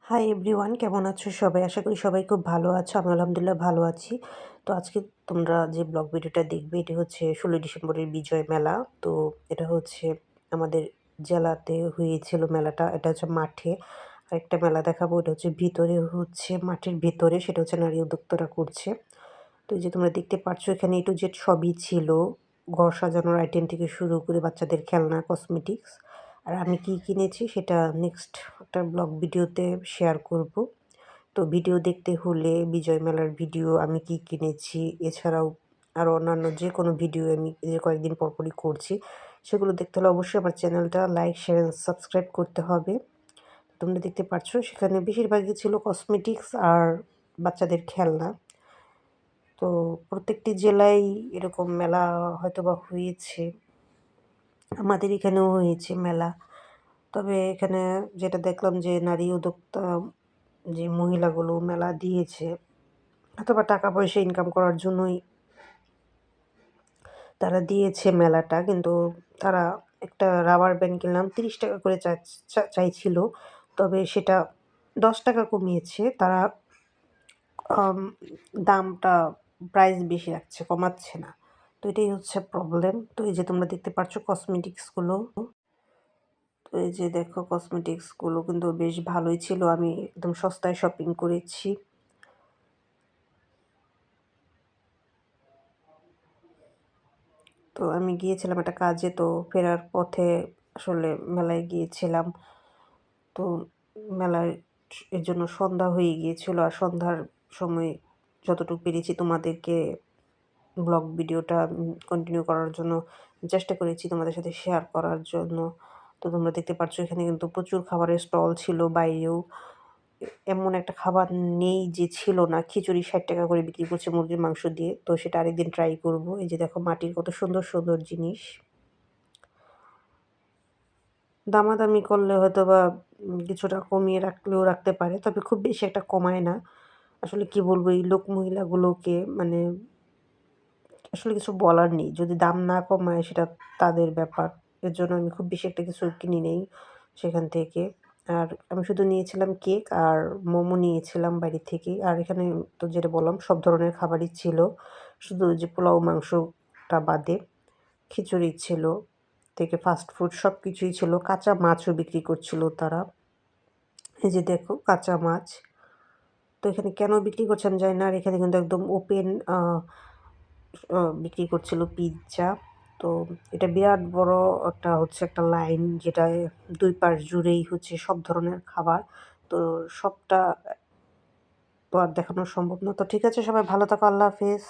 Hi everyone, কেমন আছো সবাই? আশা করি সবাই খুব ভালো আছো। আমি আলহামদুলিল্লাহ ভালো আছি। তো আজকে তোমরা যে ব্লগ ভিডিওটা দেখবে এটি হচ্ছে ১৬ই ডিসেম্বরের বিজয় মেলা। তো এটা হচ্ছে আমাদের জেলাতে হয়েছিল মেলাটা। এটা হচ্ছে মাঠে। আরেকটা মেলা দেখাবো, এটা হচ্ছে ভিতরে, হচ্ছে মাঠের ভিতরে, সেটা হচ্ছে নারী উদ্যোক্তারা করছে। তো এই যে তোমরা দেখতে পাচ্ছ এখানে A to Z সবই ছিল। ঘর সাজানোর আইটেম থেকে শুরু করে বাচ্চাদের খেলনা, কসমেটিক্স। আর আমি কি কিনেছি সেটা নেক্সট একটা ব্লগ ভিডিওতে শেয়ার করব। তো ভিডিও দেখতে হলে বিজয় মেলার ভিডিও, আমি কি কিনেছি, এছাড়াও আরও অন্যান্য যে কোনো ভিডিও আমি যে কয়েকদিন পরপরই করছি, সেগুলো দেখতে হলে অবশ্যই আমার চ্যানেলটা লাইক, শেয়ার অ্যান্ড সাবস্ক্রাইব করতে হবে। তোমরা দেখতে পাচ্ছ সেখানে বেশিরভাগই ছিল কসমেটিক্স আর বাচ্চাদের খেলনা। তো প্রত্যেকটি জেলায় এরকম মেলা হয়তোবা হয়েছে, আমাদের এখানেও হয়েছে মেলা। তবে এখানে যেটা দেখলাম যে নারী উদ্যোক্তা যে মহিলাগুলো মেলা দিয়েছে, অথবা টাকা পয়সা ইনকাম করার জন্যই তারা দিয়েছে মেলাটা, কিন্তু তারা একটা রাবার ব্যান্ড কিনলাম ৩০ টাকা করে চাইছিল, তবে সেটা ১০ টাকা কমিয়েছে তারা। আম দামটা প্রাইস বেশি রাখছে, কমাচ্ছে না। তো এটাই হচ্ছে প্রবলেম। তো এই যে তোমরা দেখতে পাচ্ছ কসমেটিক্সগুলো। তো এই যে দেখো কসমেটিক্সগুলো কিন্তু বেশ ভালোই ছিল। আমি একদম সস্তায় শপিং করেছি। তো আমি গিয়েছিলাম একটা কাজে, তো ফেরার পথে আসলে মেলায় গিয়েছিলাম। তো মেলায় এর জন্য সন্ধ্যা হয়ে গিয়েছিল। আর সন্ধ্যার সময় যতটুকু পেরেছি তোমাদেরকে ব্লগ ভিডিওটা কন্টিনিউ করার জন্য চেষ্টা করেছি, তোমাদের সাথে শেয়ার করার জন্য। তো তোমরা দেখতে পাচ্ছ এখানে কিন্তু প্রচুর খাবারের স্টল ছিল বাইরেও। এমন একটা খাবার নেই যে ছিল না। খিচুড়ি ৬০ টাকা করে বিক্রি করছে মুরগির মাংস দিয়ে। তো সেটা আরেকদিন ট্রাই করব। এই যে দেখো মাটির কত সুন্দর সুন্দর জিনিস। দামাদামি করলে হয়তোবা কিছুটা কমিয়ে রাখলেও রাখতে পারে। তবে খুব বেশি একটা কমায় না। আসলে কি বলবো, এই লোক মহিলাগুলোকে মানে আসলে কিছু বলার নেই। যদি দাম না কমায় সেটা তাদের ব্যাপার। এর জন্য আমি খুব বেশি একটা কিছু কিনি নাই সেখান থেকে। আর আমি শুধু নিয়েছিলাম কেক আর মোমো নিয়েছিলাম বাইরে থেকেই। আর এখানে তো যেটা বললাম সব ধরনের খাবারই ছিল। শুধু ওই যে পোলাও মাংসটা বাদে খিচুড়ি ছিল, থেকে ফাস্ট ফুড সবকিছুই ছিল। কাঁচা মাছও বিক্রি করছিল তারা। এই যে দেখো কাঁচা মাছ। তো এখানে কেন বিক্রি করছে আমি জানি না। আর এখানে কিন্তু একদম ওপেন বিক্রি করছিল পিজ্জা। তো এটা বিরাট বড় একটা হচ্ছে একটা লাইন, যেটায় ২ পাশ জুড়েই হচ্ছে সব ধরনের খাবার। তো সবটা তো আর দেখানো সম্ভব না। তো ঠিক আছে, সবাই ভালো থাকো। আল্লাহ হাফেজ।